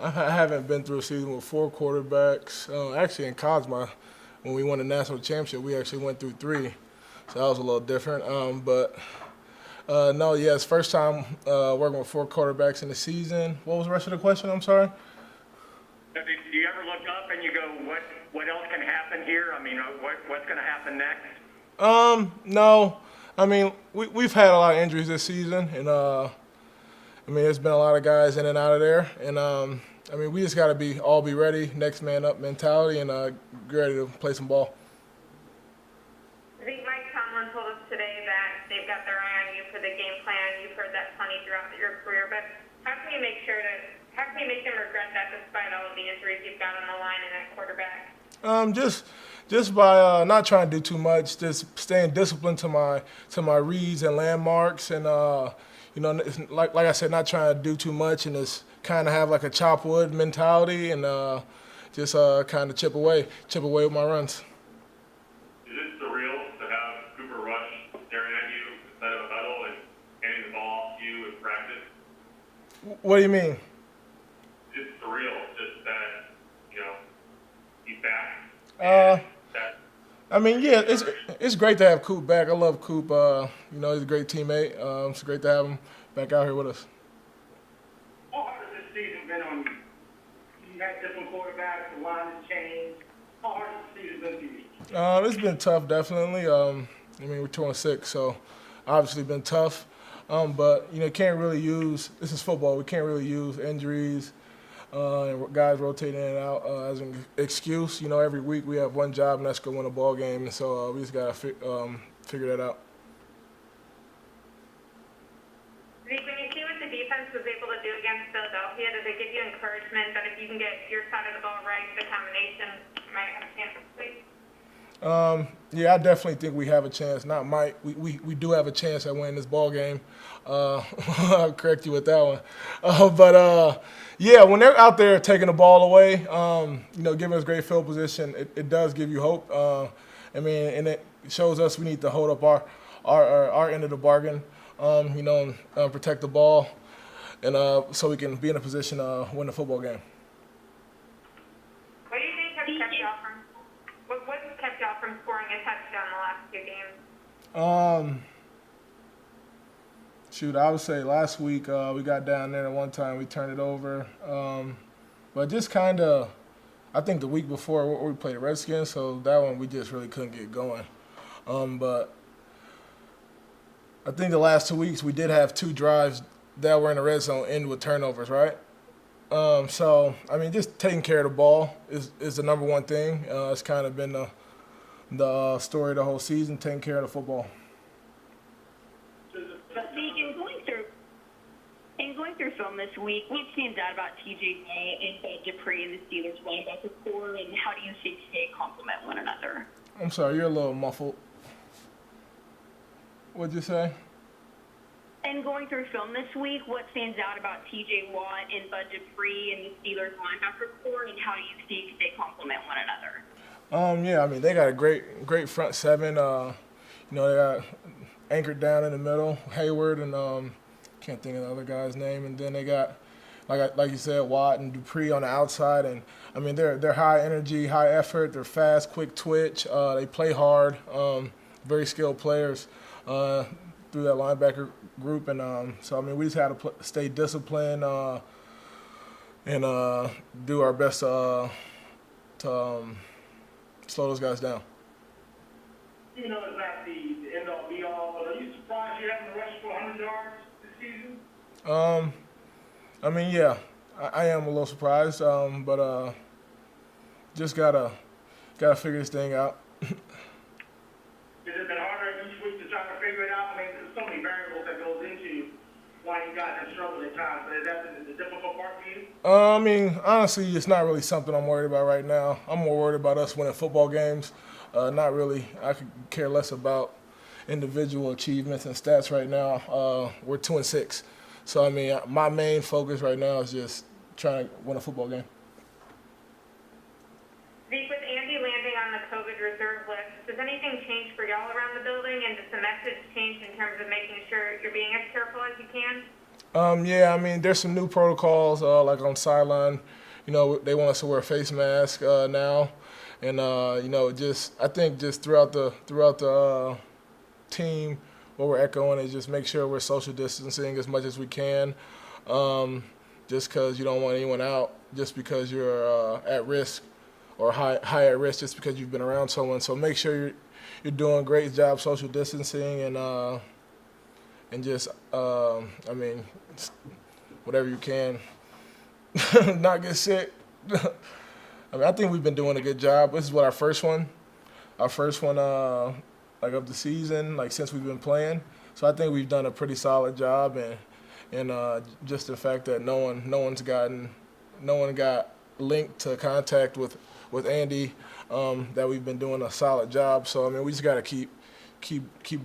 I haven't been through a season with four quarterbacks. Actually, in college, when we won the national championship, we actually went through three, so that was a little different. But no, yeah, it's first time working with four quarterbacks in the season. What was the rest of the question? I'm sorry. Do you ever look up and you go, what else can happen here? I mean, what's going to happen next? No. I mean, we've had a lot of injuries this season, and I mean, there's been a lot of guys in and out of there, and I mean, we just got to be ready, next man up mentality, and get ready to play some ball. I think Mike Tomlin told us today that they've got their eye on you for the game plan. You've heard that plenty throughout your career, but how can you make them regret that despite all of the injuries you've got on the line and at quarterback? Just by not trying to do too much, just staying disciplined to my reads and landmarks, and you know, like I said, not trying to do too much, and just kind of have like a chop wood mentality, and just kind of chip away with my runs. Is it surreal to have Cooper Rush staring at you instead of a huddle and handing the ball to you in practice? What do you mean? It's surreal, just that, you know, he's back. I mean, yeah, it's great to have Coop back. I love Coop. You know, he's a great teammate. It's great to have him back out here with us. How hard has this season been on you? You had different quarterbacks, the line has changed. How hard has the season been for you? It's been tough, definitely. I mean, we're 2-6, so obviously been tough. But you know, can't really use this is football. We can't really use injuries and guys rotating in and out as an excuse. You know, every week we have one job, and that's go win a ball game. And so we just gotta figure that out. Zeke, when you see what the defense was able to do against Philadelphia, does it give you encouragement that if you can get your side of the ball right, the combination might have a chance to sleep? Yeah, I definitely think we have a chance. Not might. We do have a chance at winning this ball game. I'll correct you with that one. But yeah, when they're out there taking the ball away, you know, giving us great field position, it does give you hope. I mean, and it shows us we need to hold up our end of the bargain. You know, and protect the ball, and so we can be in a position to win the football game. What do you think has kept y'all from? What's kept y'all from scoring a touchdown the last two games? Shoot, I would say last week we got down there at one time, we turned it over, but just kind of, I think the week before we played the Redskins, so that one we just really couldn't get going. But I think the last 2 weeks we did have two drives that were in the red zone end with turnovers, right? So I mean, just taking care of the ball is the number one thing. It's kind of been the story of the whole season, taking care of the football. In going through film this week, what stands out about TJ Watt and Bud Dupree and the Steelers linebacker core, and how do you think they complement one another? I'm sorry, you're a little muffled. What'd you say? And going through film this week, what stands out about TJ Watt and Bud Dupree and the Steelers linebacker core, and how do you think they complement one another? Yeah, I mean, they got a great front seven. You know, they got anchored down in the middle, Hayward, and can't think of the other guy's name. And then they got, like you said, Watt and Dupree on the outside. And I mean, they're high energy, high effort. They're fast, quick twitch. They play hard. Very skilled players through that linebacker group. And so I mean, we just had to stay disciplined and do our best to slow those guys down. You know, it's not the end-all, be-all, but are you surprised you haven't rushed for 100 yards this season? I mean, yeah, I am a little surprised, but just gotta figure this thing out. Has it been harder each week to try to figure it out? I mean, there's so many variables that goes into why you guys have struggled at times, but is that the difficult part for you? I mean, honestly, it's not really something I'm worried about right now. I'm more worried about us winning football games. Not really. I could care less about individual achievements and stats right now. We're 2-6. So, I mean, my main focus right now is just trying to win a football game. Zeke, with Andy landing on the COVID reserve list, does anything change for y'all around the building, and does the message change in terms of making sure you're being as careful as you can? Yeah, I mean, there's some new protocols, like on sideline. You know, they want us to wear a face mask now, and you know, I think just throughout the team, what we're echoing is just make sure we're social distancing as much as we can. Just because you don't want anyone out, just because you're at risk or high at risk, just because you've been around someone. So make sure you're doing a great job social distancing and just I mean, whatever you can, not get sick. I mean, I think we've been doing a good job. This is what our first one like of the season, like since we've been playing. So I think we've done a pretty solid job, and just the fact that no one got linked to contact with Andy, that we've been doing a solid job. So I mean, we just got to keep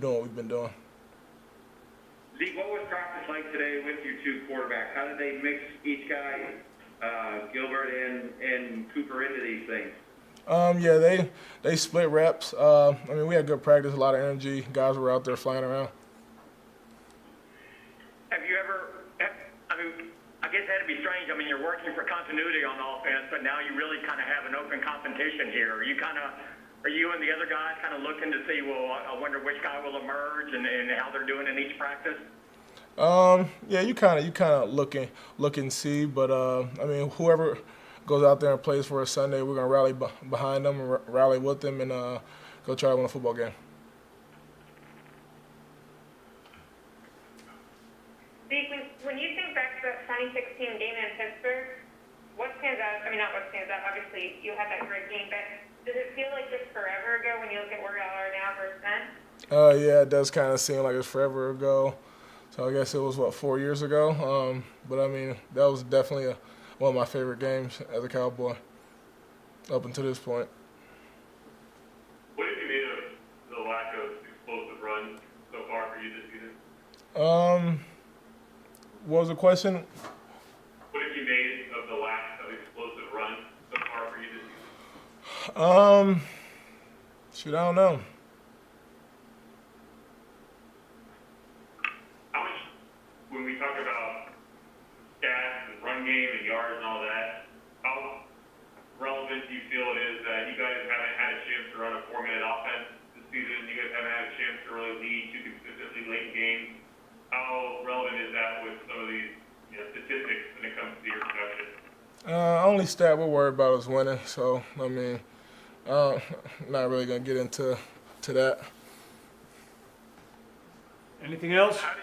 doing what we've been doing. Zeke, what was practice like today with your two quarterbacks? How did they mix each guy, Gilbert and Cooper, into these things? Yeah, they split reps. I mean, we had good practice, a lot of energy. Guys were out there flying around. Have you ever, I mean, I guess that'd be strange. I mean, you're working for continuity on offense, but now you really kind of have an open competition here. Are you and the other guys kind of looking to see, well, I wonder which guy will emerge and how they're doing in each practice? Yeah, you kind of look and see, but I mean, whoever goes out there and plays for us Sunday, we're gonna rally behind them and rally with them and go try to win a football game. Zeke, when you think back to that 2016 game in Pittsburgh, what stands out? I mean, not what stands out. Obviously, you had that great game, but does it feel like just forever ago when you look at where y'all are now versus then? Yeah, it does kind of seem like it's forever ago. So I guess it was 4 years ago. But I mean, that was definitely one of my favorite games as a Cowboy up until this point. What have you made of the lack of explosive runs so far for you this season? What was the question? What have you made of the lack of explosive runs so far for you this season? Shoot, I don't know. How much, when we talk about stats and run game and yards and all that, how relevant do you feel it is that you guys haven't had a chance to run a 4-minute offense this season? You guys haven't had a chance to really lead too consistently late in games. How relevant is that with some of these statistics when it comes to your production? Only stat we're worried about is winning. So I mean, not really gonna get into that. Anything else? How do